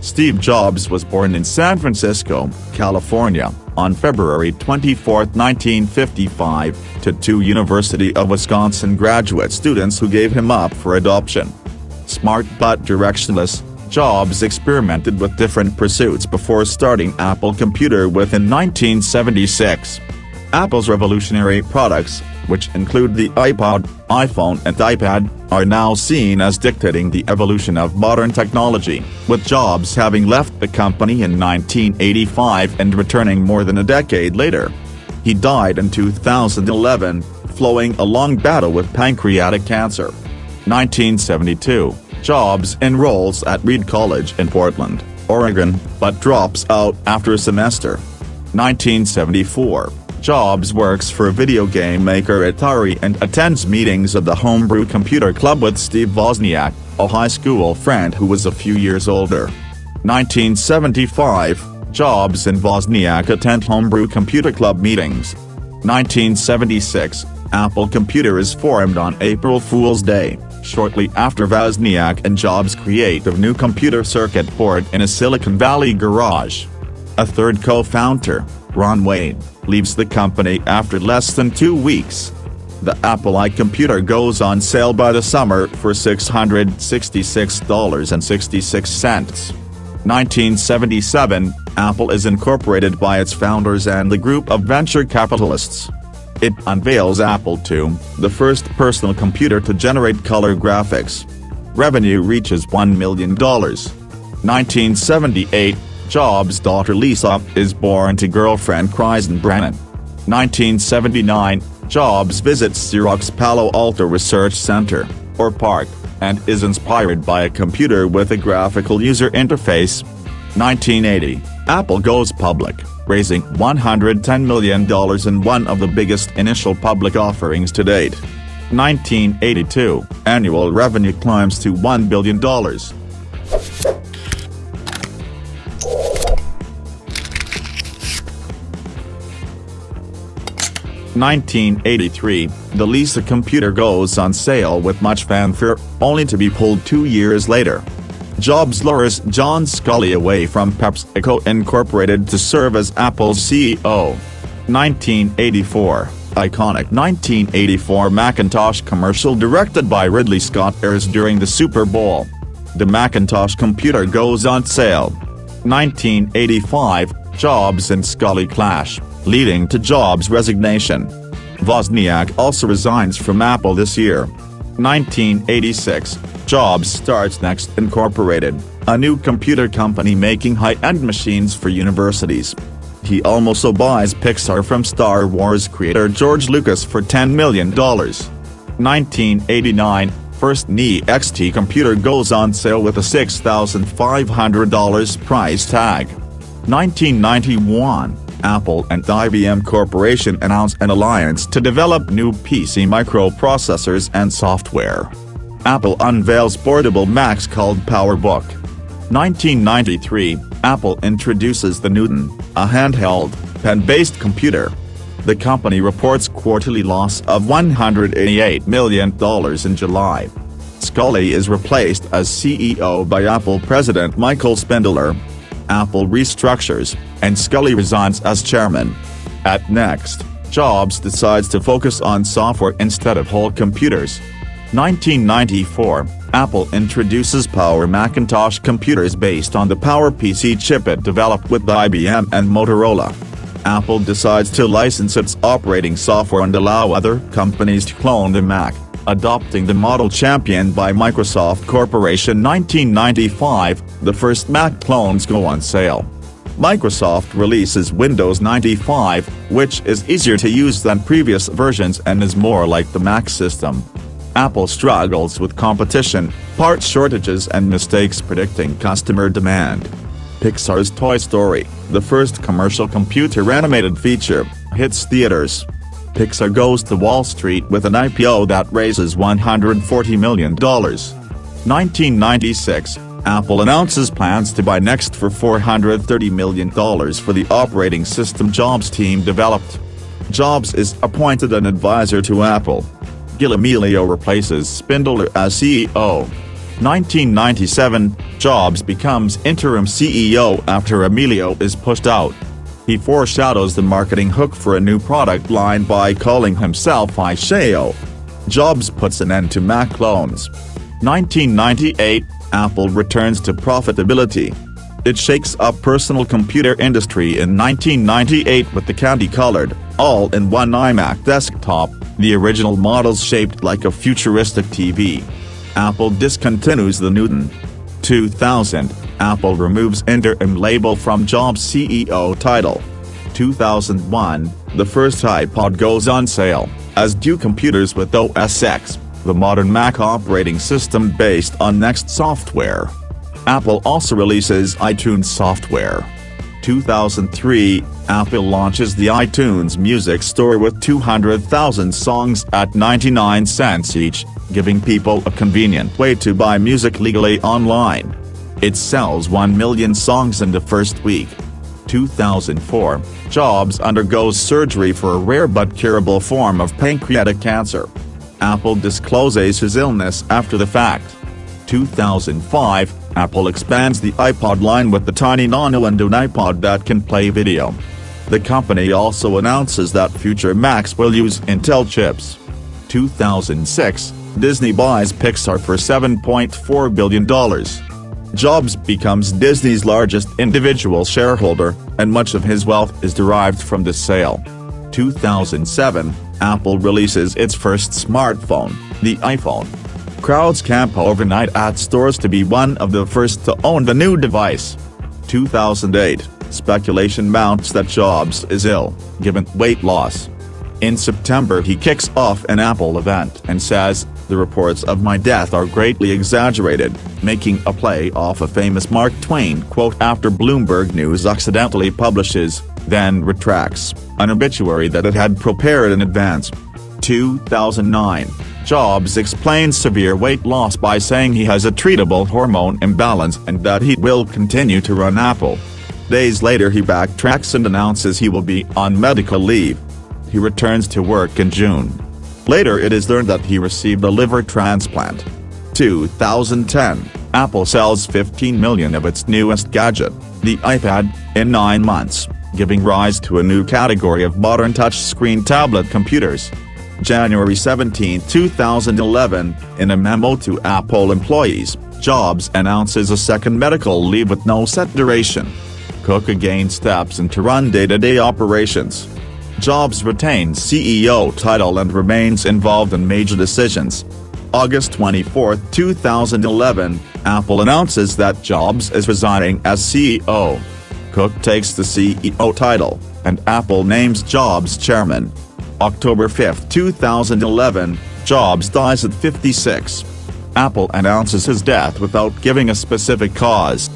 Steve Jobs was born in San Francisco, California, on February 24, 1955, to two University of Wisconsin graduate students who gave him up for adoption. Smart but directionless, Jobs experimented with different pursuits before starting Apple Computer within 1976. Apple's revolutionary products, which include the iPod, iPhone and iPad, are now seen as dictating the evolution of modern technology, with Jobs having left the company in 1985 and returning more than a decade later. He died in 2011, following a long battle with pancreatic cancer. 1972, Jobs enrolls at Reed College in Portland, Oregon, but drops out after a semester. 1974. Jobs works for video game maker Atari and attends meetings of the Homebrew Computer Club with Steve Wozniak, a high school friend who was a few years older. 1975, Jobs and Wozniak attend Homebrew Computer Club meetings. 1976, Apple Computer is formed on April Fool's Day, shortly after Wozniak and Jobs create a new computer circuit board in a Silicon Valley garage. A third co-founder, Ron Wade, leaves the company after less than 2 weeks. The Apple I computer goes on sale by the summer for $666.66. 1977, Apple is incorporated by its founders and a group of venture capitalists. It unveils Apple II, the first personal computer to generate color graphics. Revenue reaches $1 million. 1978, Jobs' daughter Lisa is born to girlfriend Kristen Brennan. 1979, Jobs visits Xerox Palo Alto Research Center, or PARC, and is inspired by a computer with a graphical user interface. 1980, Apple goes public, raising $110 million in one of the biggest initial public offerings to date. 1982, annual revenue climbs to $1 billion. 1983, the Lisa computer goes on sale with much fanfare, only to be pulled 2 years later. Jobs lures John Sculley away from PepsiCo Incorporated to serve as Apple's CEO. 1984, iconic 1984 Macintosh commercial directed by Ridley Scott airs during the Super Bowl. The Macintosh computer goes on sale. 1985, Jobs and Sculley clash, leading to Jobs' resignation. Wozniak also resigns from Apple this year. 1986, Jobs starts Next Incorporated, a new computer company making high-end machines for universities. He also buys Pixar from Star Wars creator George Lucas for $10 million. 1989, first NE XT computer goes on sale with a $6,500 price tag. 1991, Apple and IBM Corporation announce an alliance to develop new PC microprocessors and software. Apple unveils portable Macs called PowerBook. 1993, Apple introduces the Newton, a handheld, pen-based computer. The company reports quarterly loss of $188 million in July. Sculley is replaced as CEO by Apple President Michael Spindler. Apple restructures, and Sculley resigns as chairman. At Next, Jobs decides to focus on software instead of whole computers. 1994, Apple introduces Power Macintosh computers based on the PowerPC chip it developed with IBM and Motorola. Apple decides to license its operating software and allow other companies to clone the Mac, adopting the model championed by Microsoft Corporation. 1995, the first Mac clones go on sale. Microsoft releases Windows 95, which is easier to use than previous versions and is more like the Mac system. Apple struggles with competition, part shortages and mistakes predicting customer demand. Pixar's Toy Story, the first commercial computer animated feature, hits theaters. Pixar goes to Wall Street with an IPO that raises $140 million. 1996, Apple announces plans to buy Next for $430 million for the operating system Jobs' team developed. Jobs is appointed an advisor to Apple. Gil Amelio replaces Spindler as CEO. 1997, Jobs becomes interim CEO after Emilio is pushed out. He foreshadows the marketing hook for a new product line by calling himself Isheo. Jobs puts an end to Mac loans. 1998, Apple returns to profitability. It shakes up personal computer industry in 1998 with the candy-colored, all-in-one iMac desktop, the original models shaped like a futuristic TV. Apple discontinues the Newton. 2000, Apple removes interim label from Jobs' CEO title. 2001, the first iPod goes on sale, as do computers with OS X, the modern Mac operating system based on Next software. Apple also releases iTunes software. 2003, Apple launches the iTunes Music Store with 200,000 songs at 99 cents each, giving people a convenient way to buy music legally online. It sells 1 million songs in the first week. 2004, Jobs undergoes surgery for a rare but curable form of pancreatic cancer. Apple discloses his illness after the fact. 2005, Apple expands the iPod line with the tiny Nano and an iPod that can play video. The company also announces that future Macs will use Intel chips. 2006, Disney buys Pixar for $7.4 billion. Jobs becomes Disney's largest individual shareholder, and much of his wealth is derived from this sale. 2007, Apple releases its first smartphone, the iPhone. Crowds camp overnight at stores to be one of the first to own the new device. 2008, speculation mounts that Jobs is ill, given weight loss. In September he kicks off an Apple event and says, "The reports of my death are greatly exaggerated," making a play off a famous Mark Twain quote after Bloomberg News accidentally publishes, then retracts, an obituary that it had prepared in advance. 2009, Jobs explains severe weight loss by saying he has a treatable hormone imbalance and that he will continue to run Apple. Days later he backtracks and announces he will be on medical leave. He returns to work in June. Later it is learned that he received a liver transplant. 2010, Apple sells 15 million of its newest gadget, the iPad, in 9 months, giving rise to a new category of modern touchscreen tablet computers. January 17, 2011, in a memo to Apple employees, Jobs announces a second medical leave with no set duration. Cook again steps in to run day-to-day operations. Jobs retains CEO title and remains involved in major decisions. August 24, 2011, Apple announces that Jobs is resigning as CEO. Cook takes the CEO title, and Apple names Jobs chairman. October 5, 2011, Jobs dies at 56. Apple announces his death without giving a specific cause.